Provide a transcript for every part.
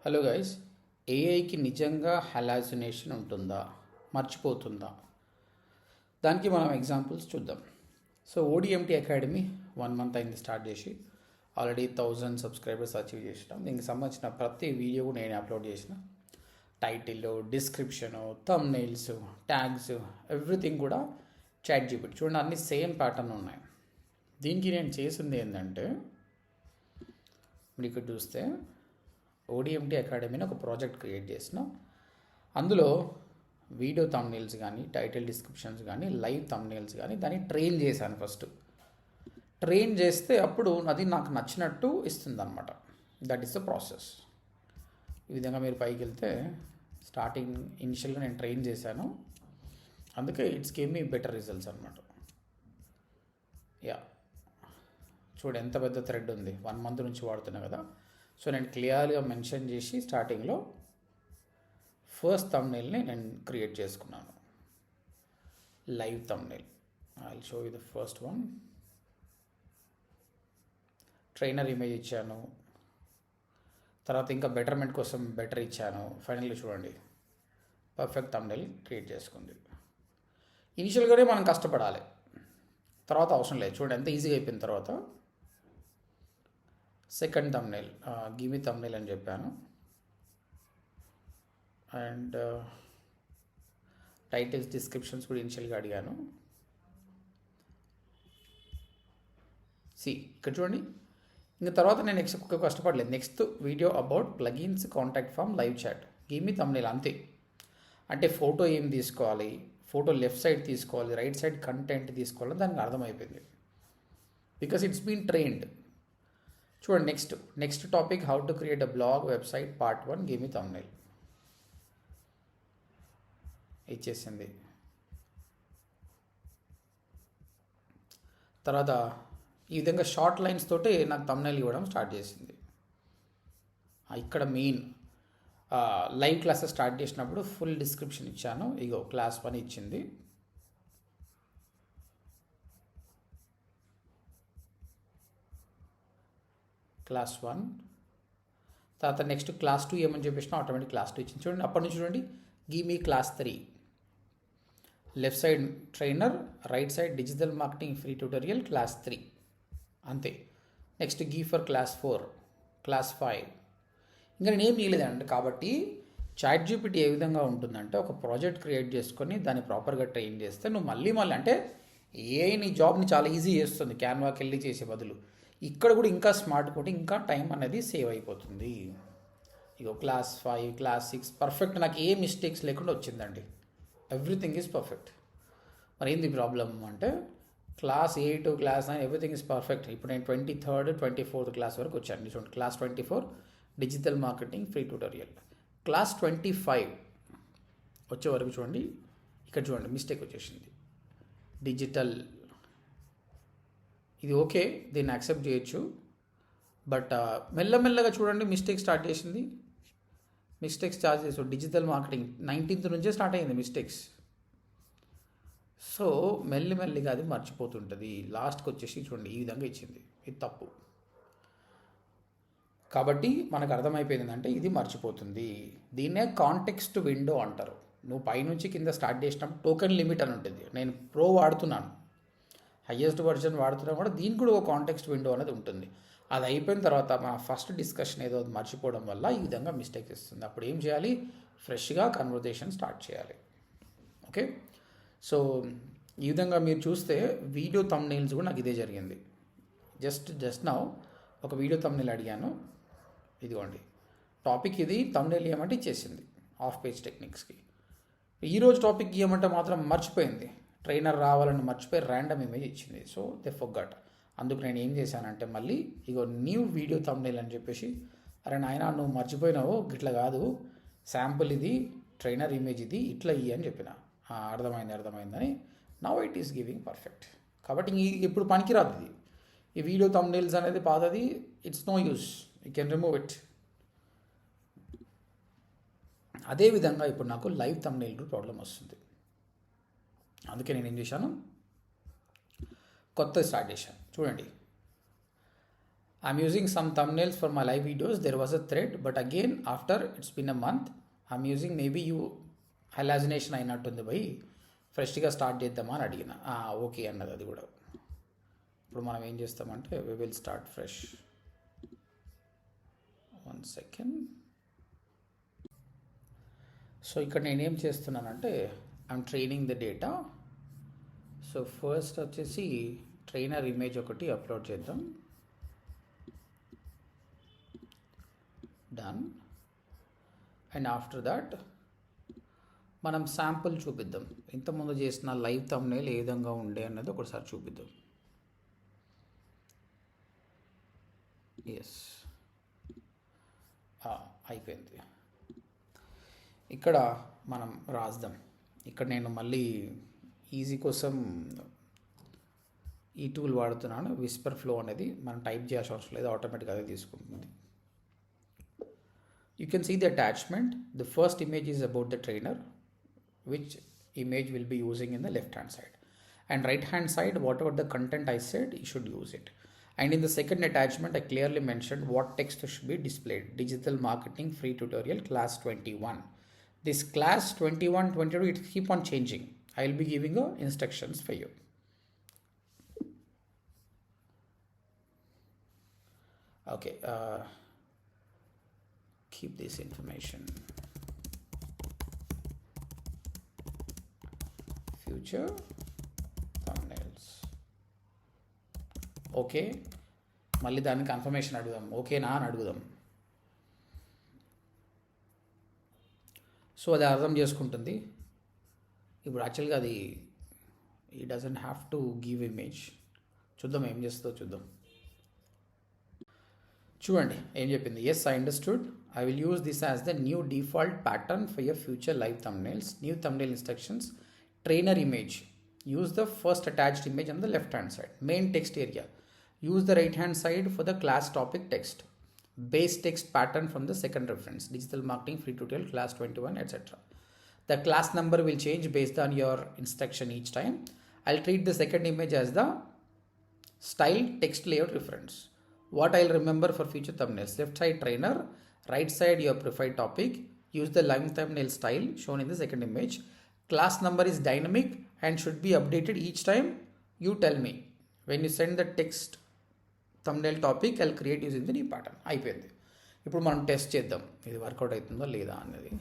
Hello guys, ఏఐకి నిజంగా హలాసినేషన్ ఉంటుందా, మర్చిపోతుందా? దానికి మనం ఎగ్జాంపుల్స్ చూద్దాం. సో ఓడిఎంటీ అకాడమీ 1 మంత్ అయింది స్టార్ట్ చేసి. ఆల్రెడీ 1000 సబ్స్క్రైబర్స్ అచీవ్ చేసినాం. దీనికి సంబంధించిన ప్రతి వీడియో కూడా నేను అప్లోడ్ చేసిన. Title, description, thumbnails, tags, everything కూడా చాట్ జీపీటీ. చూడండి, అన్ని సేమ్ ప్యాటర్న్ ఉన్నాయి. దీనికి నేను చేసింది ఏంటంటే, మీరు ఇక్కడ చూస్తే ఓడిఎంటీ అకాడమీని ఒక ప్రాజెక్ట్ క్రియేట్ చేసిన. అందులో వీడియో థంబ్నెయిల్స్ కానీ, టైటిల్ డిస్క్రిప్షన్స్ కానీ, లైవ్ థంబ్నెయిల్స్ కానీ దాన్ని ట్రైన్ చేశాను. ఫస్ట్ ట్రైన్ చేస్తే అప్పుడు అది నాకు నచ్చినట్టు ఇస్తుంది అనమాట. That is the process. ఈ విధంగా మీరు పైకి వెళ్తే స్టార్టింగ్ ఇనిషియల్గా నేను ట్రైన్ చేశాను, అందుకే it's game me better results అనమాట. యా, చూడు ఎంత పెద్ద థ్రెడ్ ఉంది. 1 మంత్ నుంచి వాడుతున్నా కదా. సో నేను క్లియర్గా మెన్షన్ చేసి స్టార్టింగ్లో ఫస్ట్ థంబ్నెయిల్ని నేను క్రియేట్ చేసుకున్నాను. Live thumbnail. I will show you the first one. Trainer image ఇచ్చాను, తర్వాత ఇంకా బెటర్మెంట్ కోసం బెటర్ ఇచ్చాను. ఫైనల్లీ చూడండి, పర్ఫెక్ట్ థంబ్నెయిల్ క్రియేట్ చేసుకుంది. ఇనిషియల్గానే మనం కష్టపడాలి, తర్వాత అవసరం లేదు. చూడండి ఎంత ఈజీగా అయిపోయిన తర్వాత. Second thumbnail give me thumbnail అని చెప్పాను. అండ్ టైటిల్స్, డిస్క్రిప్షన్స్ కూడా ఇనిషియల్గా అడిగాను. ఇక్కడ చూడండి. ఇంకా తర్వాత నేను ఎక్కువ కష్టపడలేదు. Next video about plugins, contact form, live chat, give me thumbnail, అంతే. అంటే ఫోటో ఏం తీసుకోవాలి, ఫోటో లెఫ్ట్ సైడ్ తీసుకోవాలి, రైట్ సైడ్ కంటెంట్ తీసుకోవాలని దానికి అర్థమైపోయింది. Because it's been trained. చూడండి, next topic, how to create a blog website part 1, give me thumbnail ఇచ్చేసింది. తర్వాత ఈ విధంగా షార్ట్ లైన్స్ తోటి నాకు థంబ్నెయిల్ ఇవ్వడం స్టార్ట్ చేసింది. ఇక్కడ మెయిన్ లైవ్ క్లాసెస్ స్టార్ట్ చేసినప్పుడు ఫుల్ డిస్క్రిప్షన్ ఇచ్చాను. ఇగో క్లాస్ 1 ఇచ్చింది. క్లాస్ 1 తర్వాత నెక్స్ట్ క్లాస్ 2 ఏమని చెప్పేసిన ఆటోమేటిక్ క్లాస్ 2 ఇచ్చింది. చూడండి, అప్పటి నుంచి చూడండి, give me class 3, left side trainer, right side digital marketing free tutorial, class 3 అంతే. Next give for class 4, class 5. ఇంకా నేనేం చేయలేదండి. కాబట్టి చాట్ జీపీటీ ఏ విధంగా ఉంటుందంటే, ఒక ప్రాజెక్ట్ క్రియేట్ చేసుకొని దాన్ని ప్రాపర్గా ట్రైన్ చేస్తే నువ్వు మళ్ళీ అంటే ఏఐ నీ జాబ్ని చాలా ఈజీ చేస్తుంది, క్యాన్వాకి వెళ్ళి చేసే బదులు. ఇక్కడ కూడా ఇంకా స్మార్ట్ కొట్టి ఇంకా టైం అనేది సేవ్ అయిపోతుంది. ఇగో క్లాస్ 5, క్లాస్ 6 పర్ఫెక్ట్, నాకు ఏ మిస్టేక్స్ లేకుండా వచ్చిందండి. Everything is perfect. మరి ఏంది ప్రాబ్లం అంటే, class 8, class 9 everything is perfect. ఇప్పుడు నేను 23rd, 24th క్లాస్ వరకు వచ్చాను. చూడండి, class 24 digital marketing free tutorial. Class 25 వచ్చే వరకు చూడండి, ఇక్కడ చూడండి మిస్టేక్ వచ్చేసింది. డిజిటల్, ఇది ఓకే, దీన్ని యాక్సెప్ట్ చేయొచ్చు. బట్ మెల్లమెల్లగా చూడండి మిస్టేక్ స్టార్ట్ చేసింది. మిస్టేక్స్ స్టార్ట్ చేసి డిజిటల్ మార్కెటింగ్ 19th నుంచే స్టార్ట్ అయ్యింది మిస్టేక్స్. సో మెల్లిమెల్లిగా అది మర్చిపోతుంటుంది. లాస్ట్కి వచ్చేసి చూడండి ఈ విధంగా ఇచ్చింది. ఇది తప్పు. కాబట్టి మనకు అర్థమైపోయింది ఏంటంటే ఇది మర్చిపోతుంది. దీన్నే కాంటెక్స్ట్ విండో అంటారు. నువ్వు పైనుంచి కింద స్టార్ట్ చేసినప్పుడు టోకెన్ లిమిట్ అని ఉంటుంది. నేను ప్రో వాడుతున్నాను, హయ్యెస్ట్ వర్జన్ వాడుతున్నా కూడా దీనికి కూడా ఒక కాంటెక్స్ట్ విండో అనేది ఉంటుంది. అది అయిపోయిన తర్వాత మన ఫస్ట్ డిస్కషన్ ఏదో మర్చిపోవడం వల్ల ఈ విధంగా మిస్టేక్ ఇస్తుంది. అప్పుడు ఏం చేయాలి, ఫ్రెష్గా కన్వర్జేషన్ స్టార్ట్ చేయాలి. ఓకే, సో ఈ విధంగా మీరు చూస్తే వీడియో థంబ్నెయిల్స్ కూడా నాకు ఇదే జరిగింది. జస్ట్ నౌ ఒక వీడియో థంబ్నెయిల్ అడిగాను. ఇదిగోండి టాపిక్, ఇది థంబ్నెయిల్ ఏమంటే ఇచ్చేసింది ఆఫ్ పేజ్ టెక్నిక్స్కి. ఈరోజు టాపిక్ ఇవ్వమంటే మాత్రం మర్చిపోయింది. ట్రైనర్ రావాలని మర్చిపోయి ర్యాండమ్ ఇమేజ్ ఇచ్చింది. So they forgot. అందుకు నేను ఏం చేశానంటే మళ్ళీ ఇగో న్యూ వీడియో థంబ్నెయిల్ అని చెప్పేసి, అరే నాయన నువ్వు మర్చిపోయినావు, ఇట్లా కాదు, శాంపుల్ ఇది, ట్రైనర్ ఇమేజ్ ఇది, ఇట్లా ఇయ్యి అని చెప్పిన. అర్థమైందని. Now it is giving perfect. కాబట్టి ఇప్పుడు పనికిరాదు ఇది. ఈ వీడియో థంబ్నెయిల్స్ అనేది పాతది, it's no use, you can remove it. అదేవిధంగా ఇప్పుడు నాకు లైవ్ థంబ్నెయిల్ ప్రాబ్లం వస్తుంది. అందుకే నేను ఏం చేశాను, కొత్త స్టార్ట్ చేశాను. చూడండి, I'm using some thumbnails for my live videos. There was a thread, but again, after it's been a month, I'm using maybe you hallucination అయినట్టుంది పోయి ఫ్రెష్గా స్టార్ట్ చేద్దామా అని అడిగిన ఓకే అన్నది అది కూడా. ఇప్పుడు మనం ఏం చేస్తామంటే we will start fresh. 1 second. So ఇక్కడ నేనేం చేస్తున్నానంటే I'm training the data. So first వచ్చేసి ట్రైనర్ ఇమేజ్ ఒకటి అప్లోడ్ చేద్దాం. డన్. అండ్ ఆఫ్టర్ దట్ మనం శాంపుల్ చూపిద్దాం. ఇంతకుముందు చేసిన లైవ్ థంబ్నెయిల్ ఏ విధంగా ఉండే అన్నది ఒకసారి చూపిద్దాం. ఎస్, అయిపోయింది. ఇక్కడ మనం రాద్దాం. ఇక్కడ నేను మళ్ళీ ఈజీ కోసం ఈ టూల్ వాడుతున్నాను. విస్పర్ ఫ్లో అనేది మనం టైప్ చేయాల్సిన అవసరం లేదు, ఆటోమేటిక్గా అదే తీసుకుంటుంది. You can see the attachment. The first image is about the trainer, which image will be using in the left hand side, and right hand side whatever the content I said you should use it. And in the second attachment I clearly mentioned what text should be displayed. Digital marketing free tutorial class 21. This class 21 22 it keep on changing. I will be giving you instructions for you. Okay, keep this information. Future thumbnails. Okay, మళ్ళీ దాన్ని confirmation అడుగుదాం. ఓకేనా అని అడుగుదాం. So అది అర్థం చేసుకుంటుంది. ఇప్పుడు యాక్చువల్గా అది ఈ doesn't have to give image. చూద్దాం ఏం చేస్తుందో చూద్దాం. చూడండి ఏం చెప్పింది. Yes, I understood. I will use this as the new default pattern for your future live thumbnails. New thumbnail instructions. Trainer image. Use the first attached image on the left hand side. Main text area. Use the right hand side for the class topic text. Base text pattern from the second reference. Digital marketing free tutorial class 21 etc. The class number will change based on your instruction each time. I'll treat the second image as the style text layout reference. What I'll remember for future thumbnails. Left side trainer. Right side your preferred topic. Use the live thumbnail style shown in the second image. Class number is dynamic and should be updated each time you tell me. When you send the text thumbnail topic, I'll create using the new pattern. అయిపోయింది. ఇప్పుడు మనం test చేద్దాం ఇది work out అవుతుందో లేదా అన్నది.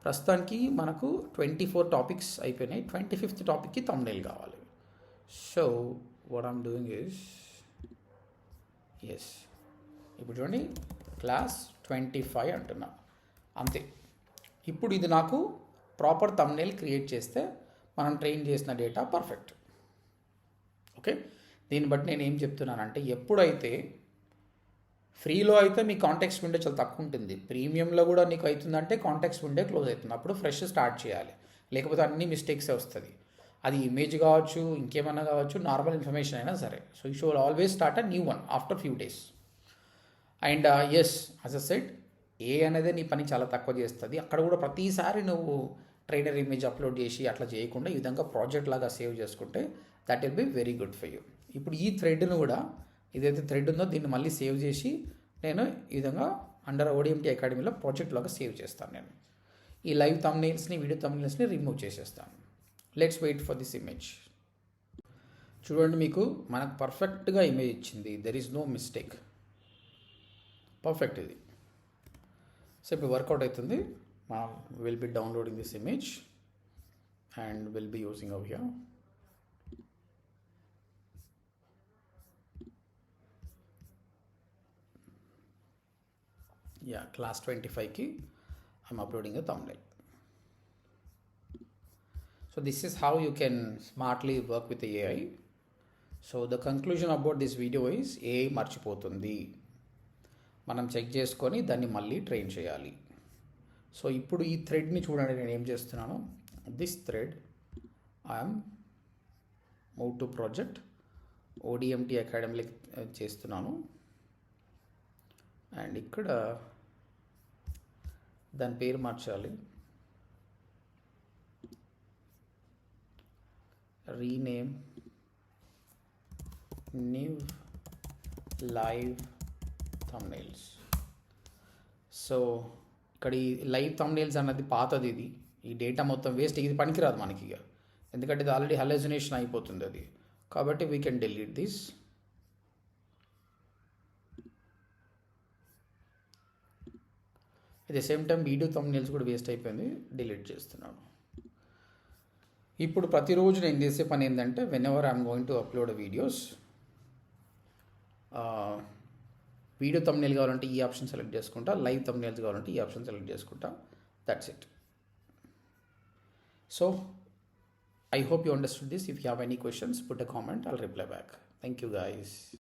ప్రస్తుతానికి మనకు 24 టాపిక్స్ అయిపోయినాయి. 25th టాపిక్కి thumbnail కావాలి. So what I'm doing is yes, ఇప్పుడు చూడండి క్లాస్ 25 అంటున్నా అంతే. ఇప్పుడు ఇది నాకు ప్రాపర్ థంబ్నెయిల్ క్రియేట్ చేస్తే మనం ట్రైన్ చేసిన డేటా పర్ఫెక్ట్. ఓకే, దీన్ని బట్టి నేను ఏం చెప్తున్నానంటే ఎప్పుడైతే ఫ్రీలో అయితే మీ కాంటెక్స్ట్ విండో చాలా తక్కువ ఉంటుంది, ప్రీమియంలో కూడా నీకు అవుతుందంటే కాంటెక్స్ట్ విండో క్లోజ్ అవుతుంది. అప్పుడు ఫ్రెష్ స్టార్ట్ చేయాలి, లేకపోతే అన్ని మిస్టేక్సే వస్తుంది. అది ఇమేజ్ కావచ్చు, ఇంకేమన్నా కావచ్చు, నార్మల్ ఇన్ఫర్మేషన్ అయినా సరే. So you should always start a new one after few days. And yes, as a set, A అనేది నీ పని చాలా తక్కువ చేస్తుంది. అక్కడ కూడా ప్రతిసారి నువ్వు ట్రైనర్ ఇమేజ్ అప్లోడ్ చేసి అట్లా చేయకుండా ఈ విధంగా ప్రాజెక్ట్ లాగా సేవ్ చేసుకుంటే that will be very good for you. ఇప్పుడు ఈ థ్రెడ్ను కూడా, ఏదైతే థ్రెడ్ ఉందో దీన్ని మళ్ళీ సేవ్ చేసి నేను ఈ విధంగా అండర్ ఓడిఎంటీ అకాడమీలో ప్రాజెక్ట్ లాగా సేవ్ చేస్తాను. నేను ఈ లైవ్ థంబ్నెయిల్స్ని, వీడియో థంబ్నెయిల్స్ని రిమూవ్ చేసేస్తాను. Let's wait for this image. చూడండి, మీకు మనకు పర్ఫెక్ట్గా ఇమేజ్ ఇచ్చింది. There is no mistake, perfect ఇది. సో ఇప్పుడు వర్కౌట్ అవుతుంది. మనం will be downloading this image and will be using over here. Yeah, class 25కి I'm uploading the thumbnail. So this is how you can smartly work with the AI. So the conclusion about this video is AI మర్చిపోతుంది, మనం check చేసుకొని దాన్ని మళ్ళీ train చేయాలి. So ఇప్పుడు ఈ థ్రెడ్ని చూడండి, నేను ఏం చేస్తున్నాను. This thread I'm move to project ODMT అకాడమీకి చేస్తున్నాను. అండ్ ఇక్కడ దాని పేరు మార్చాలి. rename new live thumbnails. So ఇక్కడ ఈ లైవ్ థంబ్నెయిల్స్ అన్నది పాతది, ఇది ఈ డేటా మొత్తం వేస్ట్, ఇది పనికిరాదు మనకి ఇక, ఎందుకంటే ఇది ఆల్రెడీ హెలజినేషన్ అయిపోతుంది అది. కాబట్టి we can delete this. At the same time video thumbnails కూడా వేస్ట్ అయిపోయింది, డిలీట్ చేస్తున్నాను. ఇప్పుడు ప్రతిరోజు నేను చేసే పని ఏంటంటే, when ever I'm going to upload videos, video thumbnail కావాలంటే ఈ ఆప్షన్ సెలెక్ట్ చేసుకుంటా, లైవ్ థంబ్నెయిల్స్ కావాలంటే ఈ ఆప్షన్ సెలెక్ట్ చేసుకుంటా. That's it. So I hope you understood this. If you have any questions, put a comment, I'll reply back. Thank you guys.